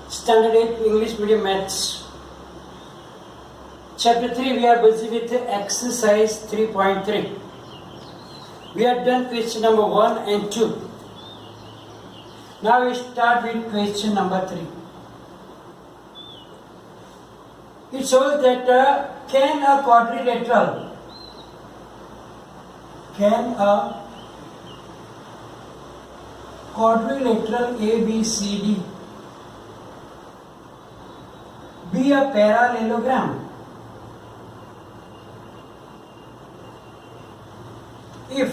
Standard 8 English Medium Maths. Chapter 3, we are busy with exercise 3.3. We have done question number 1 and 2. Now we start with question number 3. It shows that can a quadrilateral ABCD be a parallelogram if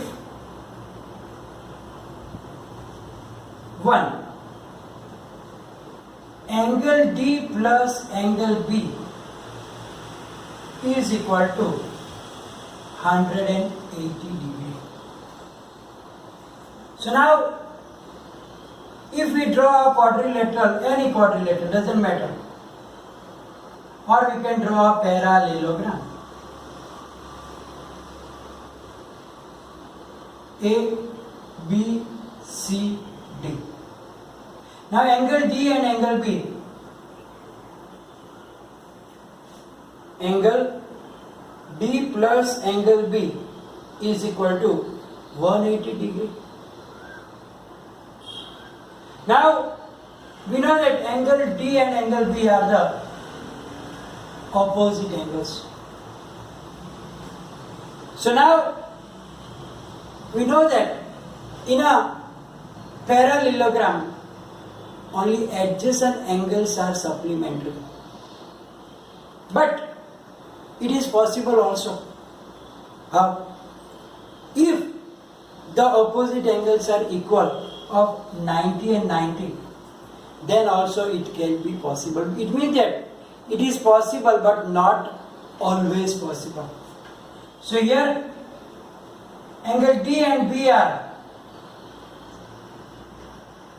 1. Angle D plus angle B is equal to 180 degree. So now, if we draw a quadrilateral, any quadrilateral, doesn't matter, or we can draw a parallelogram. A, B, C, D. Now angle D and angle B. Angle D plus angle B is equal to 180 degree. Now we know that angle D and angle B are the opposite angles. So now we know that in a parallelogram only adjacent angles are supplementary. But it is possible also. If the opposite angles are equal of 90 and 90, then also it can be possible. It means that it is possible but not always possible. So here angle D and B are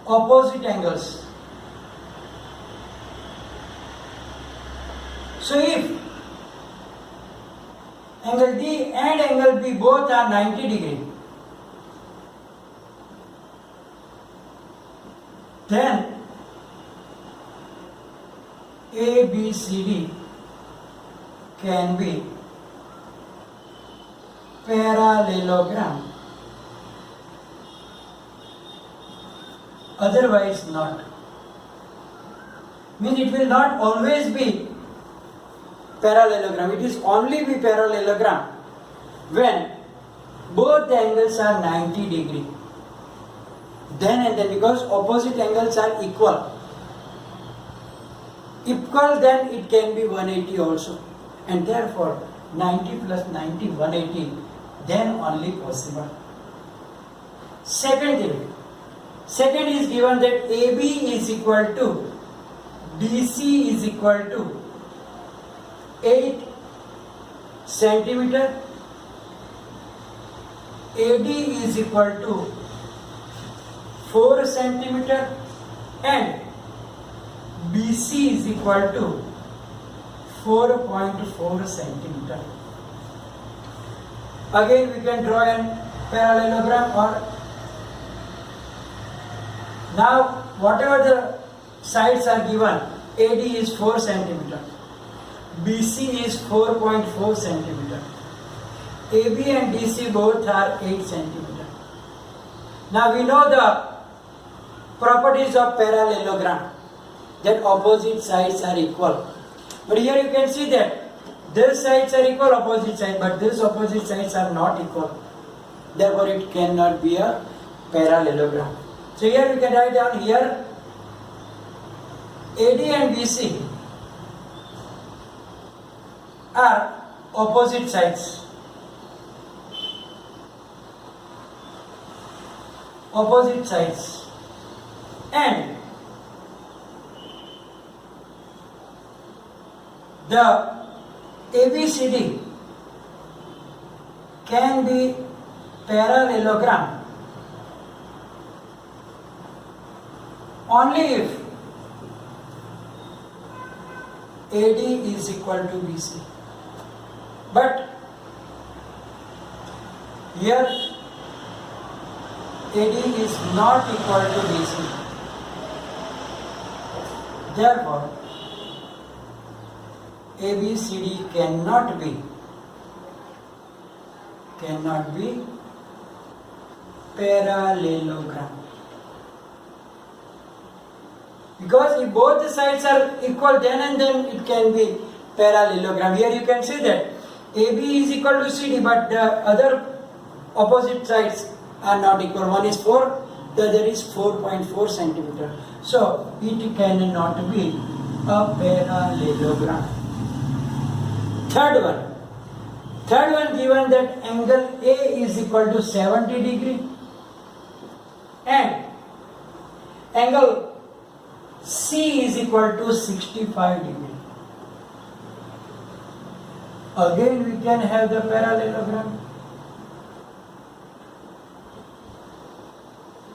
opposite angles. So if angle D and angle B both are 90 degree, then ABCD can be parallelogram, otherwise not. Means it will not always be parallelogram. It is only be parallelogram when both the angles are 90 degree. Then and then, because opposite angles are equal, then it can be 180 also, and therefore 90 plus 90, 180, then only possible. Second is given that AB is equal to BC is equal to 8 centimeter, AD is equal to 4 centimeter, and BC is equal to 4.4 centimeter. Again we can draw a parallelogram, or now whatever the sides are given, AD is 4 centimeter, BC is 4.4 centimeter, AB and DC both are 8 centimeter. Now we know the properties of parallelogram, that opposite sides are equal. But here you can see that these sides are equal opposite sides, but these opposite sides are not equal. Therefore it cannot be a parallelogram. So here we can write down here AD and BC are opposite sides. And the ABCD can be parallelogram only if AD is equal to BC. But here AD is not equal to BC. Therefore, ABCD cannot be parallelogram. Because if both the sides are equal, then and then it can be parallelogram. Here you can see that AB is equal to CD, but the other opposite sides are not equal. One is 4, the other is 4.4 centimeter. So it cannot be a parallelogram. Third one given that angle A is equal to 70 degree and angle C is equal to 65 degree. Again we can have the parallelogram.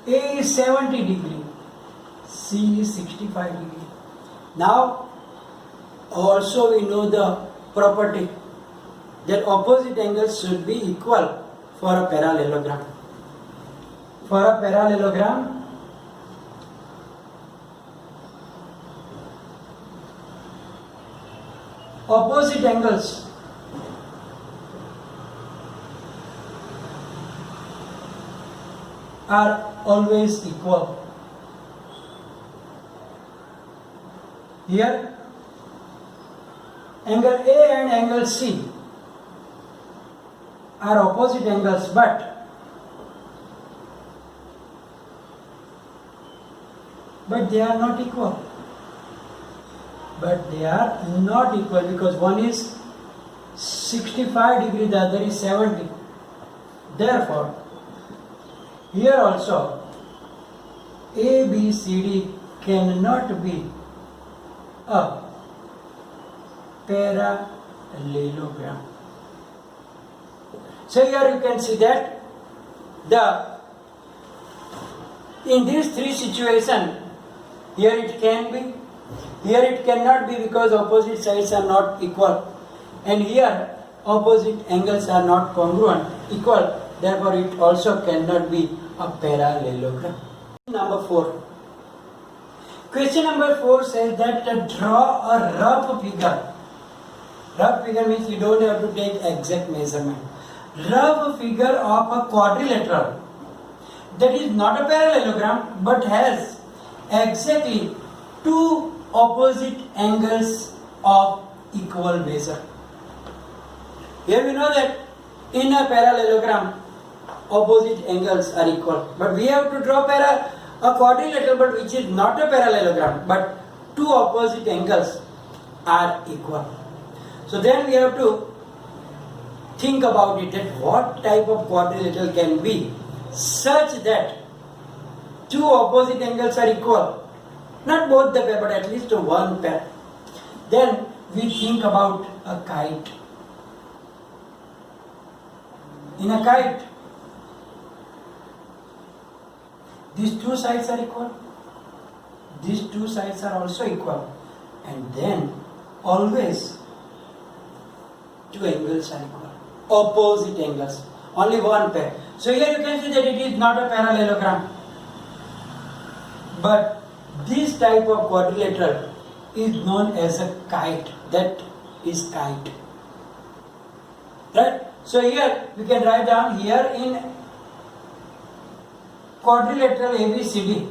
A is 70 degree, C is 65 degree. Now also we know the property that opposite angles should be equal for a parallelogram. For a parallelogram, opposite angles are always equal. Here, angle A and angle C are opposite angles, but they are not equal. Because one is 65 degree, the other is 70. Therefore, here also ABCD cannot be a parallelogram. So here you can see that in these three situations, here it can be, here it cannot be because opposite sides are not equal, and here opposite angles are not congruent, equal, therefore it also cannot be a parallelogram. Number 4. Question number 4 says that draw a rough figure. Rough figure means you don't have to take exact measurement. Rough figure of a quadrilateral that is not a parallelogram but has exactly two opposite angles of equal measure. Here we know that in a parallelogram opposite angles are equal, but we have to draw a quadrilateral but which is not a parallelogram but two opposite angles are equal. So then we have to think about it, that what type of quadrilateral can be such that two opposite angles are equal. Not both the pair, but at least one pair. Then we think about a kite. In a kite, these two sides are equal. These two sides are also equal. And then always two angles are equal. Opposite angles. Only one pair. So here you can see that it is not a parallelogram. But this type of quadrilateral is known as a kite. That is kite. Right? So here we can write down here in quadrilateral ABCD.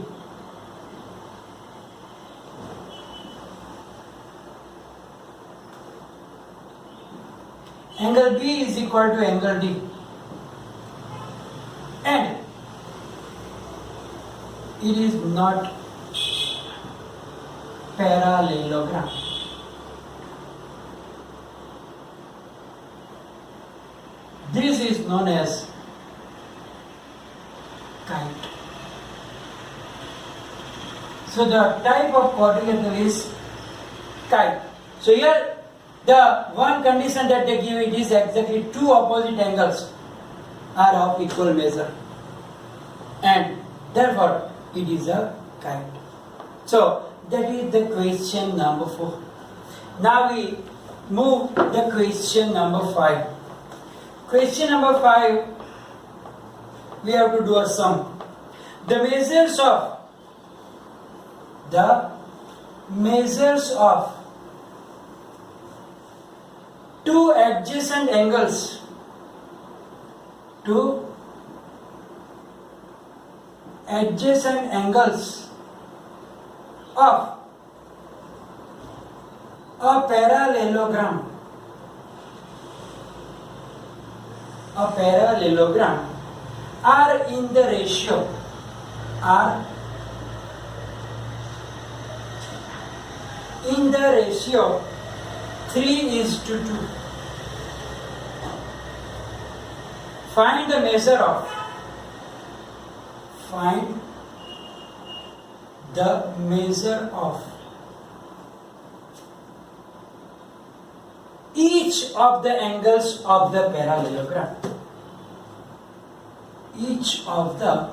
Angle B is equal to angle D. And it is not parallelogram. This is known as kite. So the type of quadrilateral is kite. So here the one condition that they give it is exactly two opposite angles are of equal measure, and therefore it is a kite. So that is the question number 4. Now we move the question number 5. Question number 5, we have to do a sum. The measures of the measures of two adjacent angles, two adjacent angles of a parallelogram are in the ratio 3:2. Find the measure of each of the angles of the parallelogram. Each of the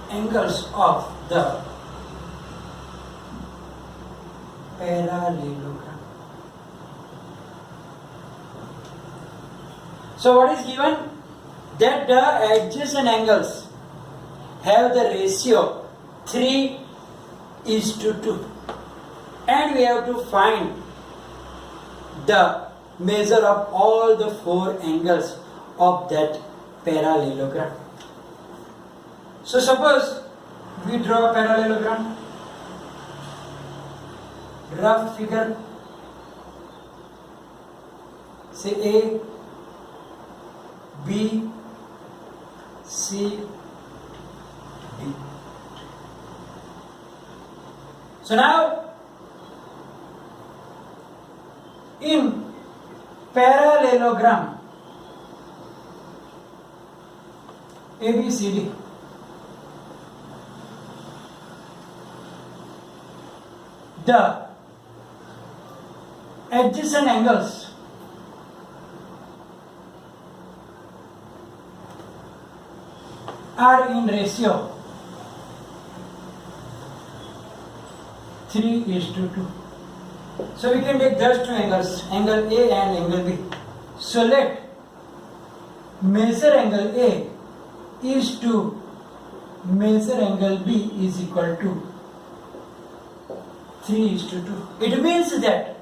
angles of the parallelogram. So what is given? That the adjacent angles have the ratio 3:2, and we have to find the measure of all the four angles of that parallelogram. So suppose we draw a parallelogram, rough figure, say A, B, C, D. So now in parallelogram ABCD, the adjacent angles are in ratio 3:2. So we can take just two angles, angle A and angle B. So let measure angle A is to measure angle B is equal to 3:2. It means that,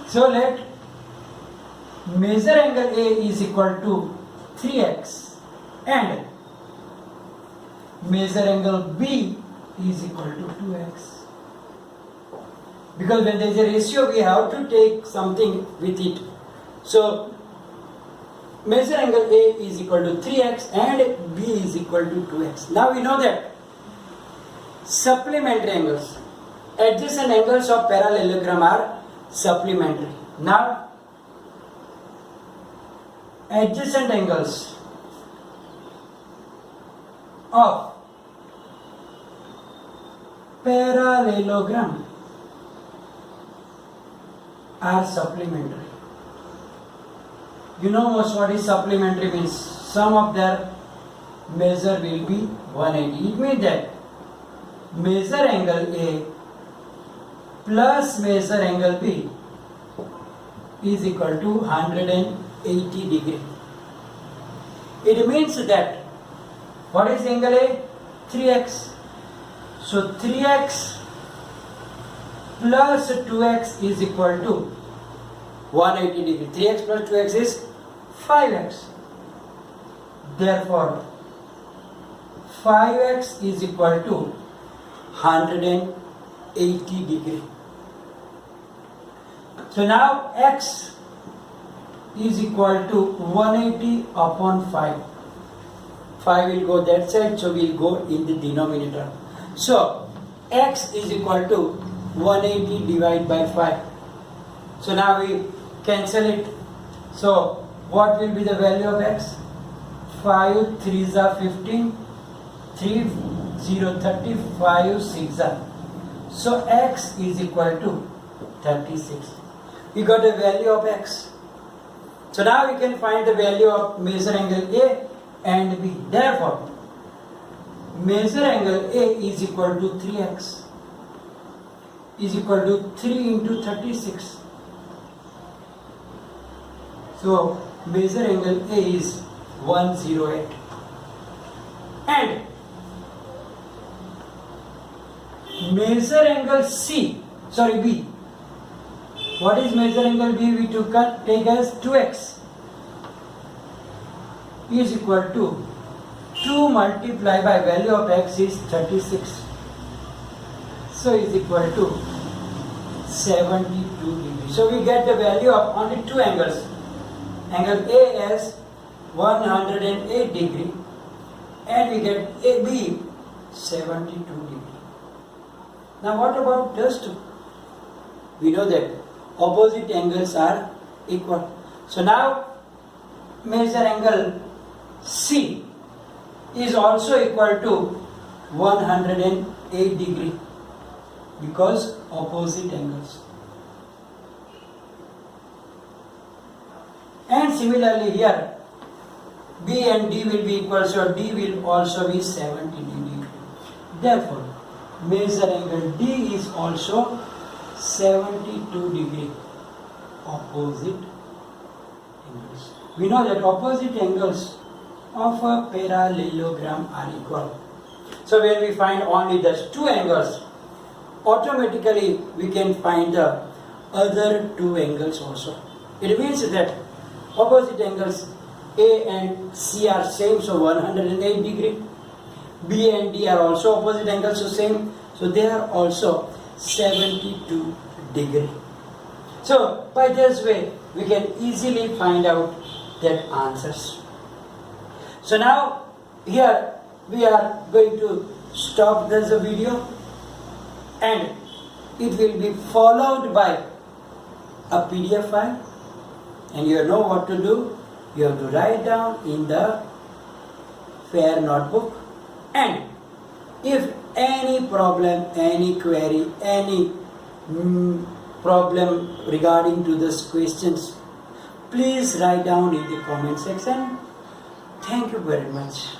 so let measure angle A is equal to 3x and measure angle B is equal to 2x. Because when there is a ratio, we have to take something with it. So measure angle A is equal to 3x and B is equal to 2x. Now we know that supplementary angles, adjacent angles of parallelogram are supplementary. Now adjacent angles of parallelogram are supplementary. You know most what is supplementary means. Sum of their measure will be 180. It means that measure angle A plus measure angle B is equal to 180 degree. It means that what is angle A? 3x. So 3x plus 2x is equal to 180 degree. 3x plus 2x is 5x. Therefore 5x is equal to 180 degree. So now x is equal to 180 upon 5. 5 will go that side, so we will go in the denominator. So x is equal to 180 divided by 5. So now we cancel it. So what will be the value of x? 5 3s are 15, 3 0 30, 5 6 are. So x is equal to 36. We got a value of x. So now we can find the value of measure angle A and B. Therefore, measure angle A is equal to 3x is equal to 3 into 36. So measure angle A is 108. and measure angle B. What is measure angle B? We take as 2x is equal to 2 multiplied by value of x is 36. So is equal to 72 degrees. So we get the value of only two angles. Angle A as 108 degree and we get AB 72 degree. Now what about those two? We know that opposite angles are equal. So now measure angle C is also equal to 108 degree because opposite angles. And similarly here B and D will be equal, so D will also be 70 degree. Therefore measure angle D is also 72 degree opposite angles. We know that opposite angles of a parallelogram are equal. So when we find only those two angles, automatically we can find the other two angles also. It means that opposite angles A and C are same, so 108 degree. B and D are also opposite angles, so same, so they are also 72 degree. So by this way we can easily find out that answers. So now here we are going to stop this video and it will be followed by a PDF file, and you know what to do. You have to write down in the fair notebook, and if any problem, any query, any problem regarding to these questions, please write down in the comment section. Thank you very much.